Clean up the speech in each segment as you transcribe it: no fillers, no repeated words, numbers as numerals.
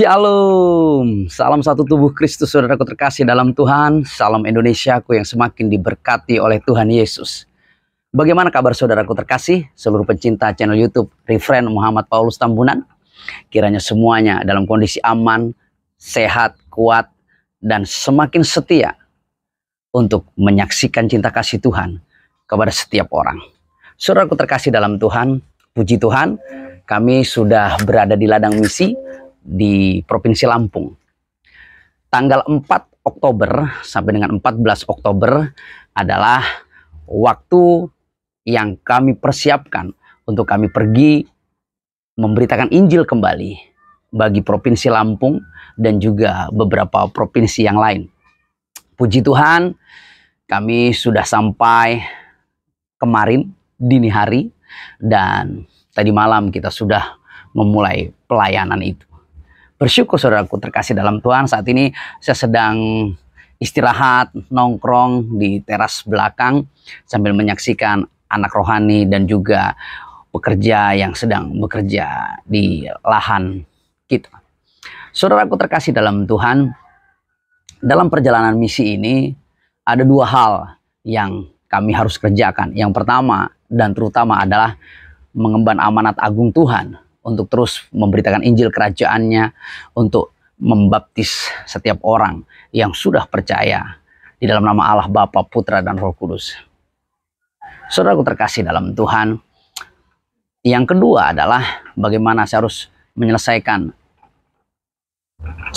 Shalom, salam satu tubuh Kristus, saudaraku terkasih dalam Tuhan. Salam Indonesiaku yang semakin diberkati oleh Tuhan Yesus. Bagaimana kabar saudaraku terkasih, seluruh pencinta channel YouTube Refren Muhammad Paulus Tambunan? Kiranya semuanya dalam kondisi aman, sehat, kuat, dan semakin setia untuk menyaksikan cinta kasih Tuhan kepada setiap orang. Saudaraku terkasih dalam Tuhan, puji Tuhan, kami sudah berada di ladang misi di Provinsi Lampung. Tanggal 4 Oktober sampai dengan 14 Oktober adalah waktu yang kami persiapkan untuk kami pergi memberitakan Injil kembali bagi Provinsi Lampung dan juga beberapa provinsi yang lain. Puji Tuhan, kami sudah sampai kemarin dini hari dan tadi malam kita sudah memulai pelayanan itu. Bersyukur saudaraku terkasih dalam Tuhan, saat ini saya sedang istirahat, nongkrong di teras belakang sambil menyaksikan anak rohani dan juga pekerja yang sedang bekerja di lahan kita. Saudaraku terkasih dalam Tuhan, dalam perjalanan misi ini ada dua hal yang kami harus kerjakan. Yang pertama dan terutama adalah mengemban amanat agung Tuhan untuk terus memberitakan Injil kerajaannya, untuk membaptis setiap orang yang sudah percaya di dalam nama Allah Bapa, Putra, dan Roh Kudus. Saudaraku terkasih dalam Tuhan, yang kedua adalah bagaimana saya harus menyelesaikan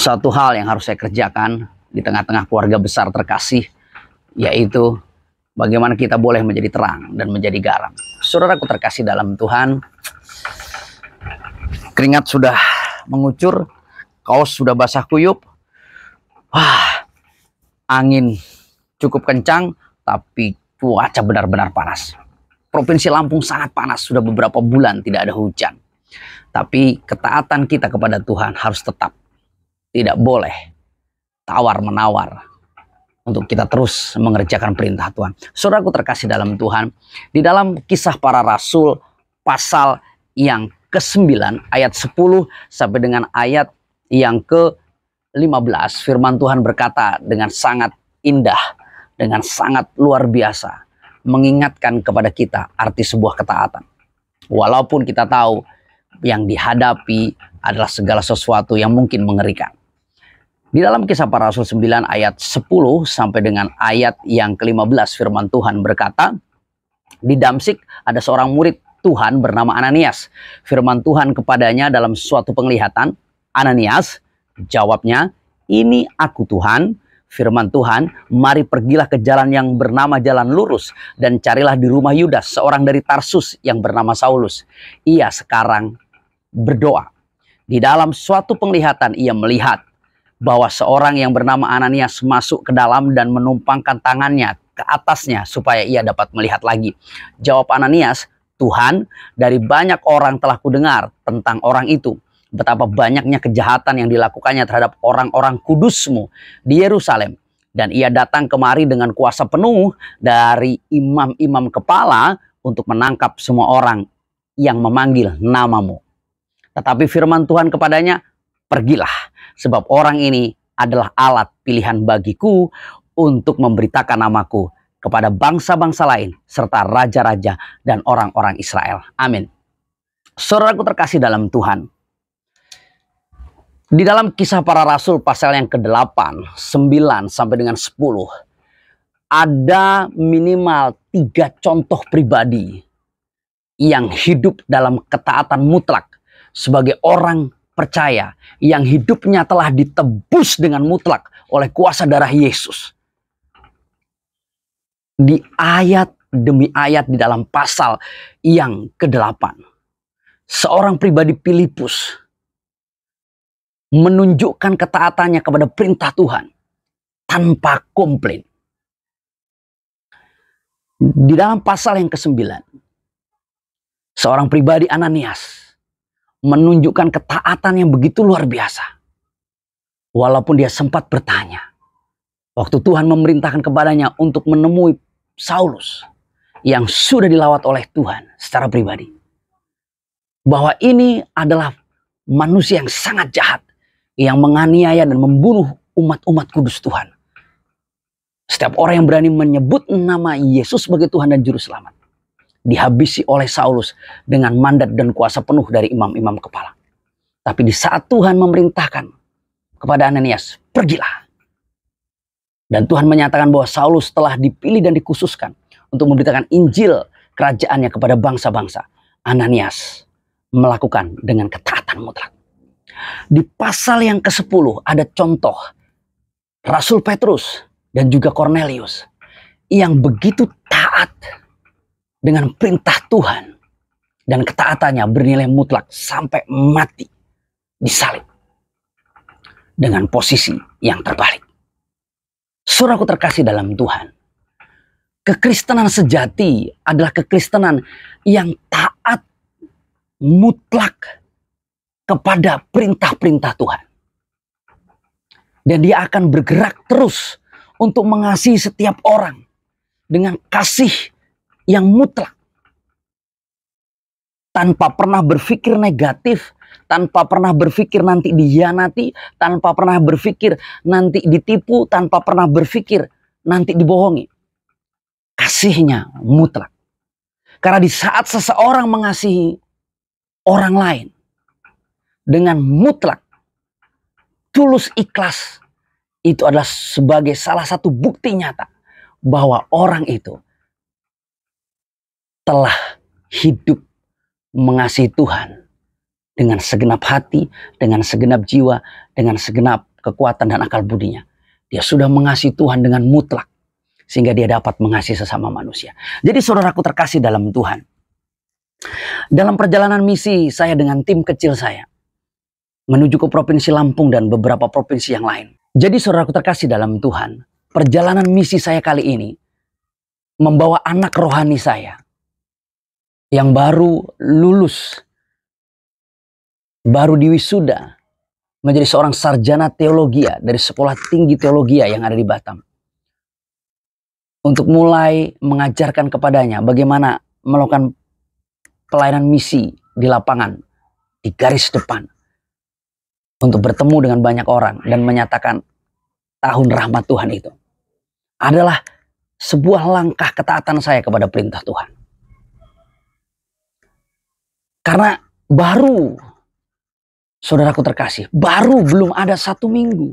satu hal yang harus saya kerjakan di tengah-tengah keluarga besar terkasih, yaitu bagaimana kita boleh menjadi terang dan menjadi garam. Saudaraku terkasih dalam Tuhan, keringat sudah mengucur, kaos sudah basah kuyup. Wah, angin cukup kencang, tapi cuaca benar-benar panas. Provinsi Lampung sangat panas, sudah beberapa bulan tidak ada hujan. Tapi ketaatan kita kepada Tuhan harus tetap. Tidak boleh tawar-menawar untuk kita terus mengerjakan perintah Tuhan. Saudaraku terkasih dalam Tuhan, di dalam Kisah Para Rasul pasal yang ke-9 ayat 10 sampai dengan ayat yang ke-15, firman Tuhan berkata dengan sangat indah, dengan sangat luar biasa, mengingatkan kepada kita arti sebuah ketaatan. Walaupun kita tahu yang dihadapi adalah segala sesuatu yang mungkin mengerikan. Di dalam Kisah Para Rasul 9 ayat 10 sampai dengan ayat yang ke-15, firman Tuhan berkata, di Damsyik ada seorang murid Tuhan bernama Ananias. Firman Tuhan kepadanya dalam suatu penglihatan, "Ananias," jawabnya, "Ini aku Tuhan." Firman Tuhan, "Mari pergilah ke jalan yang bernama Jalan Lurus dan carilah di rumah Yudas seorang dari Tarsus yang bernama Saulus. Ia sekarang berdoa." Di dalam suatu penglihatan ia melihat bahwa seorang yang bernama Ananias masuk ke dalam dan menumpangkan tangannya ke atasnya supaya ia dapat melihat lagi. Jawab Ananias, "Tuhan, dari banyak orang telah kudengar tentang orang itu, betapa banyaknya kejahatan yang dilakukannya terhadap orang-orang kudus-Mu di Yerusalem. Dan ia datang kemari dengan kuasa penuh dari imam-imam kepala untuk menangkap semua orang yang memanggil nama-Mu. Tetapi firman Tuhan kepadanya, pergilah, sebab orang ini adalah alat pilihan bagiku untuk memberitakan namaku kepada bangsa-bangsa lain, serta raja-raja dan orang-orang Israel." Amin. Saudaraku terkasih dalam Tuhan, di dalam Kisah Para Rasul pasal yang ke-8, 9 sampai dengan 10, ada minimal 3 contoh pribadi yang hidup dalam ketaatan mutlak sebagai orang percaya yang hidupnya telah ditebus dengan mutlak oleh kuasa darah Yesus. Di ayat demi ayat di dalam pasal yang ke-8, seorang pribadi Filipus menunjukkan ketaatannya kepada perintah Tuhan tanpa komplain. Di dalam pasal yang ke-9, seorang pribadi Ananias menunjukkan ketaatan yang begitu luar biasa. Walaupun dia sempat bertanya, waktu Tuhan memerintahkan kepadanya untuk menemui Saulus yang sudah dilawat oleh Tuhan secara pribadi, bahwa ini adalah manusia yang sangat jahat, yang menganiaya dan membunuh umat-umat kudus Tuhan. Setiap orang yang berani menyebut nama Yesus sebagai Tuhan dan Juru Selamat dihabisi oleh Saulus dengan mandat dan kuasa penuh dari imam-imam kepala. Tapi di saat Tuhan memerintahkan kepada Ananias, pergilah. Dan Tuhan menyatakan bahwa Saulus telah dipilih dan dikhususkan untuk memberitakan Injil kerajaannya kepada bangsa-bangsa. Ananias melakukan dengan ketaatan mutlak. Di pasal yang ke-10 ada contoh Rasul Petrus dan juga Cornelius yang begitu taat dengan perintah Tuhan, dan ketaatannya bernilai mutlak sampai mati disalib dengan posisi yang terbalik. Saudaraku terkasih dalam Tuhan, kekristenan sejati adalah kekristenan yang taat mutlak kepada perintah-perintah Tuhan. Dan dia akan bergerak terus untuk mengasihi setiap orang dengan kasih yang mutlak. Tanpa pernah berpikir negatif, tanpa pernah berpikir nanti dihianati, tanpa pernah berpikir nanti ditipu, tanpa pernah berpikir nanti dibohongi. Kasihnya mutlak. Karena di saat seseorang mengasihi orang lain dengan mutlak, tulus ikhlas, itu adalah sebagai salah satu bukti nyata bahwa orang itu telah hidup mengasihi Tuhan dengan segenap hati, dengan segenap jiwa, dengan segenap kekuatan dan akal budinya. Dia sudah mengasihi Tuhan dengan mutlak sehingga dia dapat mengasihi sesama manusia. Jadi saudaraku terkasih dalam Tuhan, dalam perjalanan misi saya dengan tim kecil saya menuju ke Provinsi Lampung dan beberapa provinsi yang lain. Jadi saudaraku terkasih dalam Tuhan, perjalanan misi saya kali ini membawa anak rohani saya yang baru lulus, baru diwisuda menjadi seorang sarjana teologi dari Sekolah Tinggi Teologi yang ada di Batam. Untuk mulai mengajarkan kepadanya bagaimana melakukan pelayanan misi di lapangan, di garis depan. Untuk bertemu dengan banyak orang dan menyatakan tahun rahmat Tuhan itu adalah sebuah langkah ketaatan saya kepada perintah Tuhan. Karena baru, saudaraku terkasih, baru belum ada 1 minggu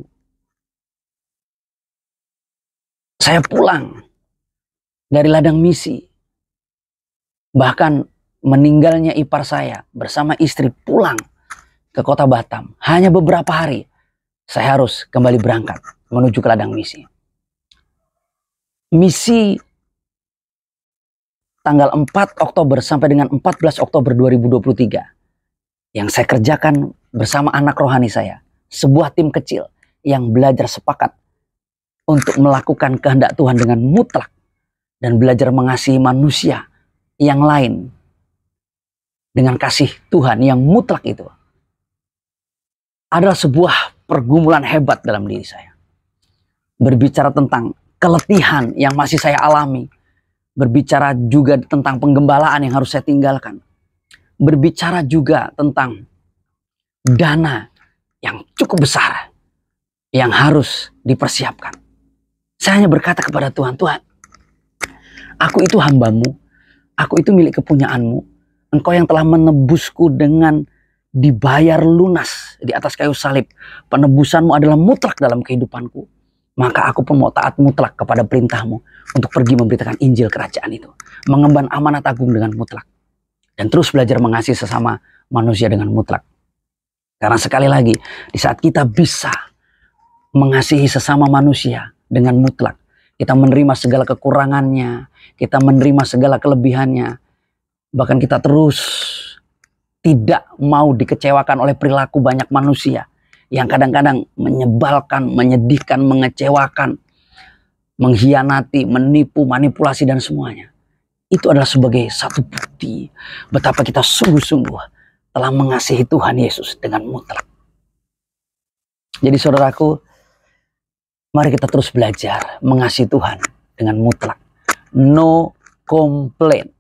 saya pulang dari ladang misi. Bahkan meninggalnya ipar saya bersama istri pulang ke kota Batam. Hanya beberapa hari saya harus kembali berangkat menuju ke ladang misi. Misi tanggal 4 Oktober sampai dengan 14 Oktober 2023 yang saya kerjakan bersama anak rohani saya. Sebuah tim kecil yang belajar sepakat untuk melakukan kehendak Tuhan dengan mutlak dan belajar mengasihi manusia yang lain dengan kasih Tuhan yang mutlak itu adalah sebuah pergumulan hebat dalam diri saya. Berbicara tentang keletihan yang masih saya alami. Berbicara juga tentang penggembalaan yang harus saya tinggalkan. Berbicara juga tentang dana yang cukup besar yang harus dipersiapkan. Saya hanya berkata kepada Tuhan, Tuhan, aku itu hambamu, aku itu milik kepunyaanmu. Engkau yang telah menebusku dengan dibayar lunas di atas kayu salib. Penebusanmu adalah mutlak dalam kehidupanku. Maka aku pun mau taat mutlak kepada perintahmu untuk pergi memberitakan Injil kerajaan itu. Mengemban amanat agung dengan mutlak. Dan terus belajar mengasihi sesama manusia dengan mutlak. Karena sekali lagi, di saat kita bisa mengasihi sesama manusia dengan mutlak, kita menerima segala kekurangannya, kita menerima segala kelebihannya, bahkan kita terus tidak mau dikecewakan oleh perilaku banyak manusia yang kadang-kadang menyebalkan, menyedihkan, mengecewakan, mengkhianati, menipu, manipulasi dan semuanya. Itu adalah sebagai satu bukti betapa kita sungguh-sungguh telah mengasihi Tuhan Yesus dengan mutlak. Jadi saudaraku, mari kita terus belajar mengasihi Tuhan dengan mutlak. No complaint.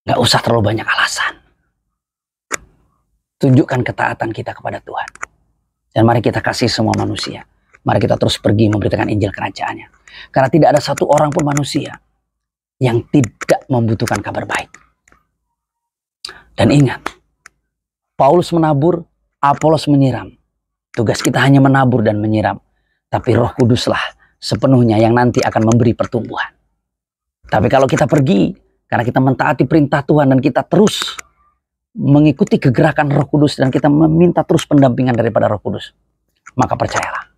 Gak usah terlalu banyak alasan. Tunjukkan ketaatan kita kepada Tuhan. Dan mari kita kasih semua manusia. Mari kita terus pergi memberitakan Injil kerajaannya. Karena tidak ada satu orang pun manusia yang tidak membutuhkan kabar baik. Dan ingat, Paulus menabur, Apolos menyiram. Tugas kita hanya menabur dan menyiram. Tapi Roh Kuduslah sepenuhnya yang nanti akan memberi pertumbuhan. Tapi kalau kita pergi, karena kita mentaati perintah Tuhan dan kita terus mengikuti kegerakan Roh Kudus dan kita meminta terus pendampingan daripada Roh Kudus, maka percayalah,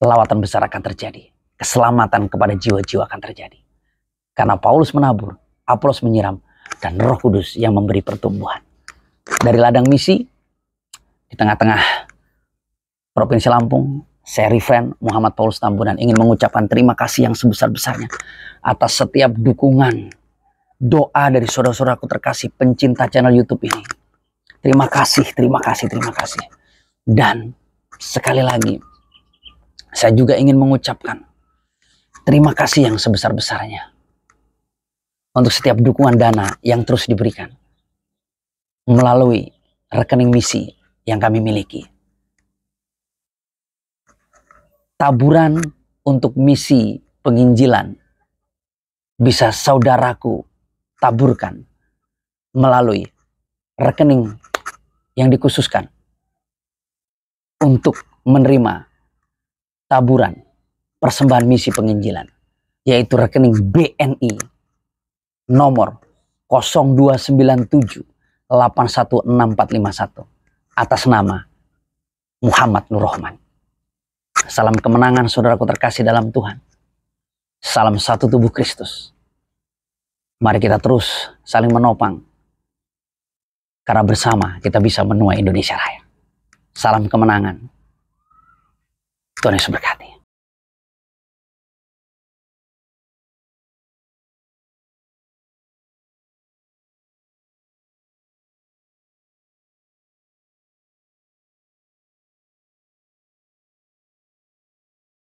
lawatan besar akan terjadi. Keselamatan kepada jiwa-jiwa akan terjadi. Karena Paulus menabur, Apolos menyiram, dan Roh Kudus yang memberi pertumbuhan. Dari ladang misi, di tengah-tengah Provinsi Lampung, saya Rifren Muhammad Paulus Tambunan ingin mengucapkan terima kasih yang sebesar-besarnya atas setiap dukungan, doa dari saudara-saudaraku terkasih pencinta channel YouTube ini. Terima kasih, terima kasih, terima kasih. Dan sekali lagi, saya juga ingin mengucapkan terima kasih yang sebesar-besarnya untuk setiap dukungan dana yang terus diberikan melalui rekening misi yang kami miliki. Taburan untuk misi penginjilan bisa saudaraku taburkan melalui rekening yang dikhususkan untuk menerima taburan persembahan misi penginjilan, yaitu rekening BNI nomor 0297816451 atas nama Muhammad Nur Rahman. Salam kemenangan saudaraku terkasih dalam Tuhan. Salam satu tubuh Kristus. Mari kita terus saling menopang. Karena bersama kita bisa menuai Indonesia Raya. Salam kemenangan. Tuhan Yesus berkati.